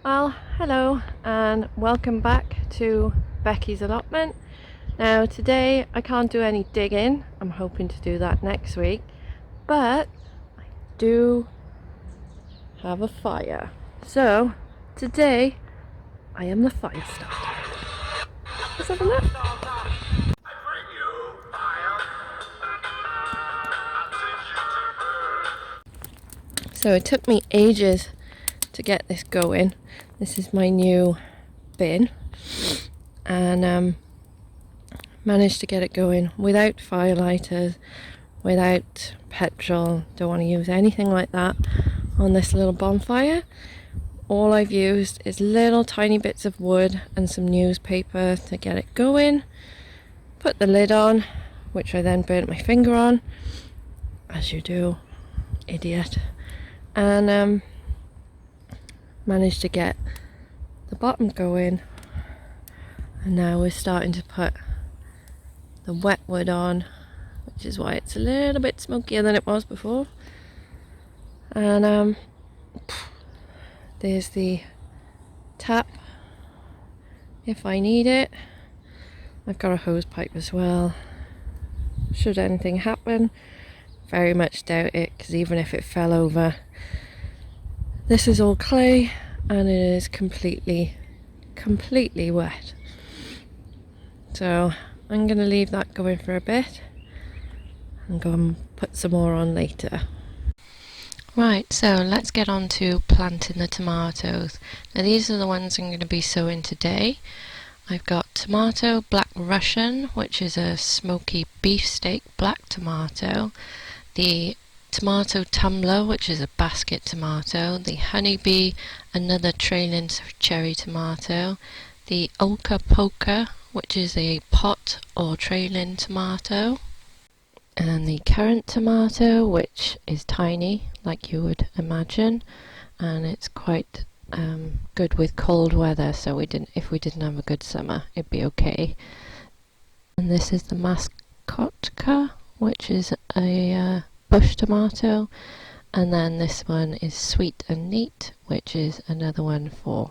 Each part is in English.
Well, hello and welcome back to Becky's Allotment. Now today I can't do any digging, I'm hoping to do that next week, but I do have a fire. So today I am the fire starter. Let's have a look. So it took me ages to get this going. This is my new bin, and managed to get it going without firelighters, without petrol. Don't want to use anything like that on this little bonfire. All I've used is little tiny bits of wood and some newspaper to get it going. Put the lid on, which I then burnt my finger on, as you do, idiot, and managed to get the bottom going. And now we're starting to put the wet wood on, which is why it's a little bit smokier than it was before. And there's the tap if I need it. I've got a hose pipe as well, should anything happen. Very much doubt it, because even if it fell over, this is all clay and it is completely wet. So I'm going to leave that going for a bit and go and put some more on later. Right, so let's get on to planting the tomatoes. Now these are the ones I'm going to be sowing today. I've got tomato black Russian, which is a smoky beefsteak black tomato, the tomato tumbler, which is a basket tomato, the honeybee, another trailing cherry tomato, the Olka Polka, which is a pot or trailing tomato, and the currant tomato, which is tiny like you would imagine, and it's quite good with cold weather, so if we didn't have a good summer it'd be okay. And this is the mascotka, which is a bush tomato, and then this one is sweet and neat, which is another one for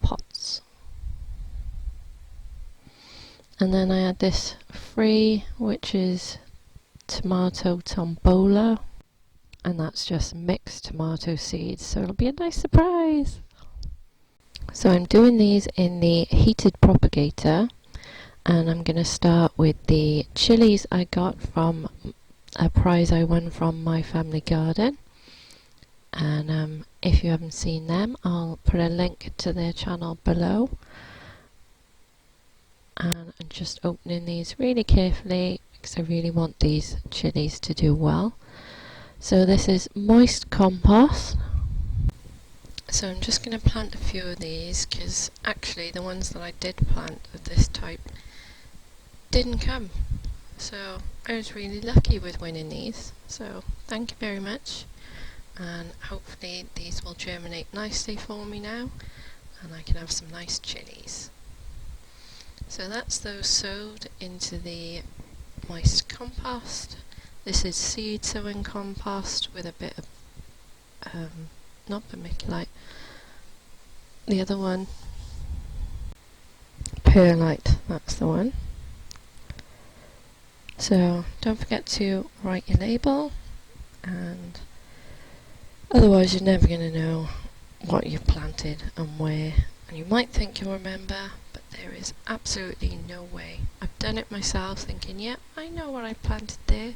pots. And then I had this free, which is tomato tombola, and that's just mixed tomato seeds, so it'll be a nice surprise. So I'm doing these in the heated propagator, and I'm going to start with the chilies I got from a prize I won from my family garden. And if you haven't seen them, I'll put a link to their channel below. And I'm just opening these really carefully because I really want these chilies to do well. So this is moist compost. So I'm just going to plant a few of these, because actually the ones that I did plant of this type didn't come. So I was really lucky with winning these. So thank you very much. And hopefully these will germinate nicely for me now, and I can have some nice chilies. So that's those sowed into the moist compost. This is seed sowing compost with a bit of not vermiculite, the other one, perlite, that's the one. So don't forget to write your label, and otherwise you're never going to know what you've planted and where, and you might think you'll remember, but there is absolutely no way. I've done it myself thinking, yeah, I know what I planted there,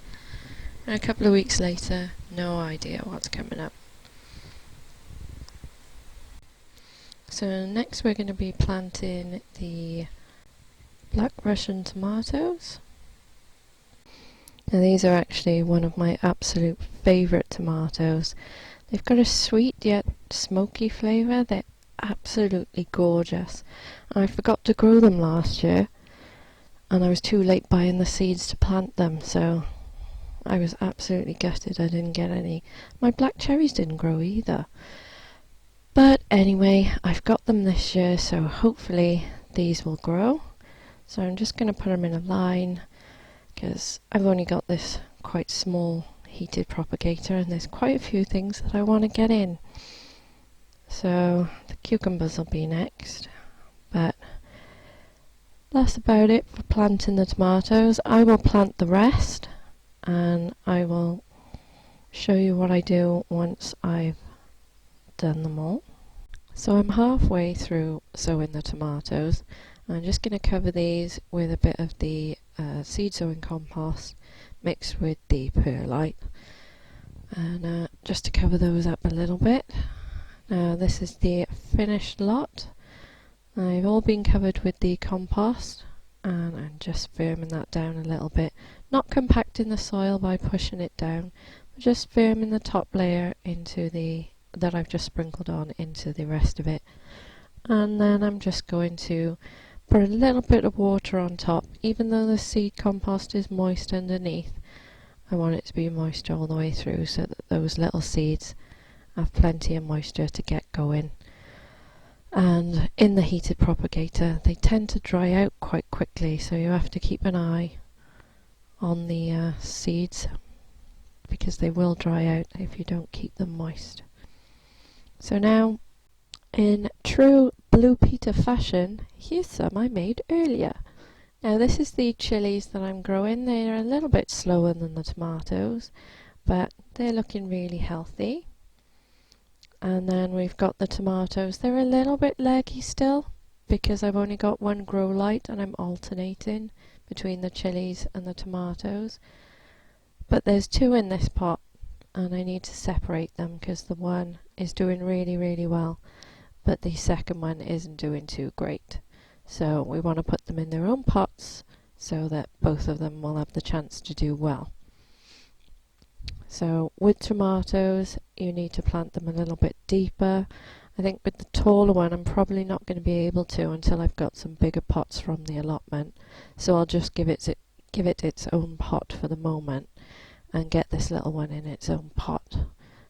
and a couple of weeks later, no idea what's coming up. So next we're going to be planting the black Russian tomatoes. Now these are actually one of my absolute favourite tomatoes. They've got a sweet yet smoky flavour. They're absolutely gorgeous. I forgot to grow them last year, and I was too late buying the seeds to plant them, so I was absolutely gutted I didn't get any. My black cherries didn't grow either. But anyway, I've got them this year, so hopefully these will grow. So I'm just going to put them in a line, because I've only got this quite small heated propagator, and there's quite a few things that I want to get in. So So the cucumbers will be next, but that's about it for planting the tomatoes. I will plant the rest and I will show you what I do once I've done them all. So I'm halfway through sowing the tomatoes. I'm just going to cover these with a bit of the seed sowing compost mixed with the perlite, and just to cover those up a little bit. Now this is the finished lot. They've all been covered with the compost, and I'm just firming that down a little bit, not compacting the soil by pushing it down, but just firming the top layer into the that I've just sprinkled on into the rest of it. And then I'm just going to put a little bit of water on top. Even though the seed compost is moist underneath, I want it to be moist all the way through so that those little seeds have plenty of moisture to get going. And in the heated propagator they tend to dry out quite quickly, so you have to keep an eye on the seeds because they will dry out if you don't keep them moist. So now, in true Blue Peter fashion, here's some I made earlier. Now this is the chilies that I'm growing. They're a little bit slower than the tomatoes, but they're looking really healthy. And then we've got the tomatoes. They're a little bit leggy still because I've only got one grow light and I'm alternating between the chilies and the tomatoes. But there's two in this pot and I need to separate them because the one is doing really well, but the second one isn't doing too great. So we want to put them in their own pots so that both of them will have the chance to do well. So with tomatoes you need to plant them a little bit deeper. I think with the taller one I'm probably not going to be able to until I've got some bigger pots from the allotment, so I'll just give it its own pot for the moment and get this little one in its own pot.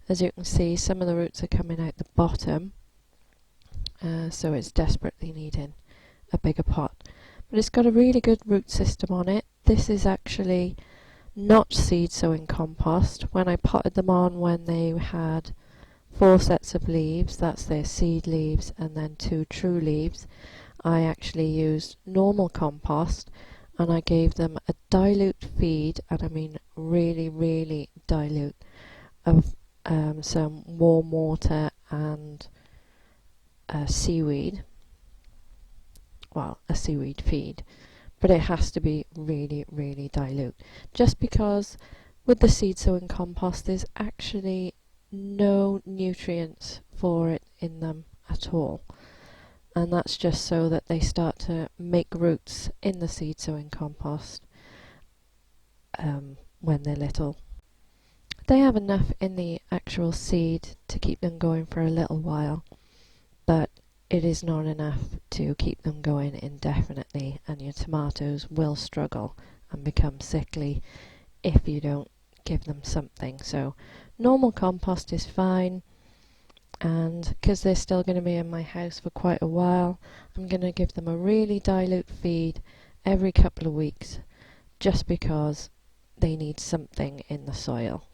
As you can see, some of the roots are coming out the bottom, so it's desperately needing a bigger pot. But it's got a really good root system on it. This is actually not seed sowing compost. When I potted them on when they had 4 sets of leaves, that's their seed leaves and then 2 true leaves, I actually used normal compost and I gave them a dilute feed, and I mean really dilute, of some warm water and seaweed. Well, a seaweed feed, but it has to be really dilute, just because with the seed sowing compost there's actually no nutrients for it in them at all, and that's just so that they start to make roots in the seed sowing compost when they're little. They have enough in the actual seed to keep them going for a little while, but it is not enough to keep them going indefinitely, and your tomatoes will struggle and become sickly if you don't give them something. So normal compost is fine, and because they're still going to be in my house for quite a while, I'm going to give them a really dilute feed every couple of weeks, just because they need something in the soil.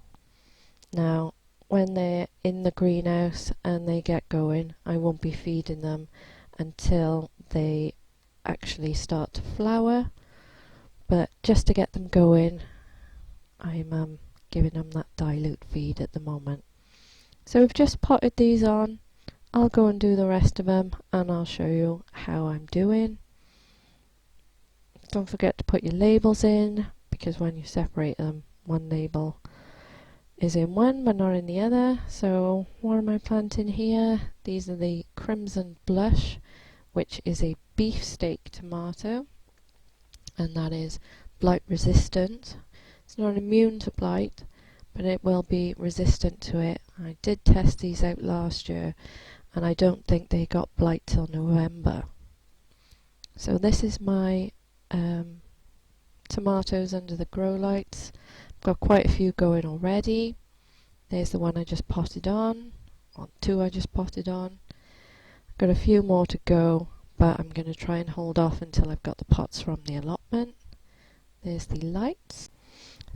Now when they're in the greenhouse and they get going, I won't be feeding them until they actually start to flower, but just to get them going I'm giving them that dilute feed at the moment. So we've just potted these on. I'll go and do the rest of them and I'll show you how I'm doing. Don't forget to put your labels in, because when you separate them, one label is in one but not in the other. So what am I planting here? These are the Crimson Blush, which is a beefsteak tomato, and that is blight resistant. It's not immune to blight, but it will be resistant to it. I did test these out last year and I don't think they got blight till November. So this is my tomatoes under the grow lights. I've got quite a few going already. There's the one I just potted on, or 2 I just potted on. I've got a few more to go, but I'm going to try and hold off until I've got the pots from the allotment. There's the lights.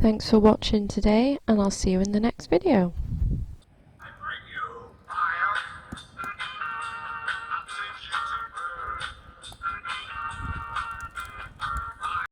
Thanks for watching today, and I'll see you in the next video.